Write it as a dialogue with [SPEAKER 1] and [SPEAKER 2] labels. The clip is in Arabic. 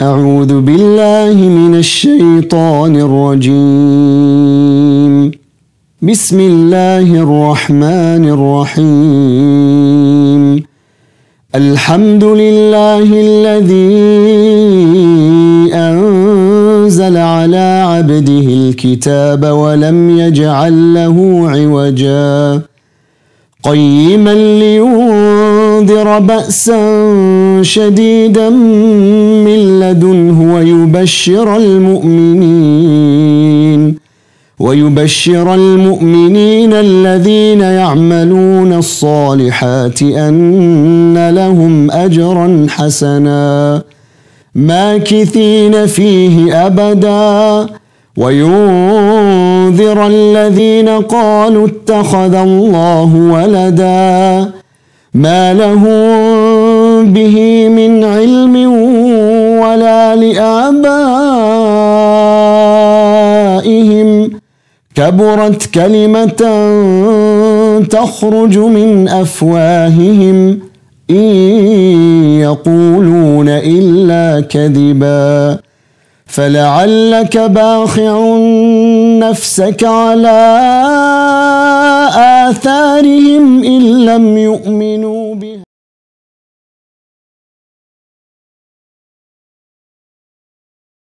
[SPEAKER 1] أعوذ بالله من الشيطان الرجيم. بسم الله الرحمن الرحيم. الحمد لله الذي أنزل على عبده الكتاب ولم يجعل له عوجا قيما لينذر بأسا شديدا من لدنه ويبشر المؤمنين الذين يعملون الصالحات أن لهم أجرا حسنا ماكثين فيه أبدا وينذر الذين قالوا اتخذ الله ولدا ما لهم به من علم ولا لآبائهم كبرت كلمة تخرج من أفواههم إن يقولون إلا كذبا فلعلك باخع نفسك على آثارهم إن لم يؤمنوا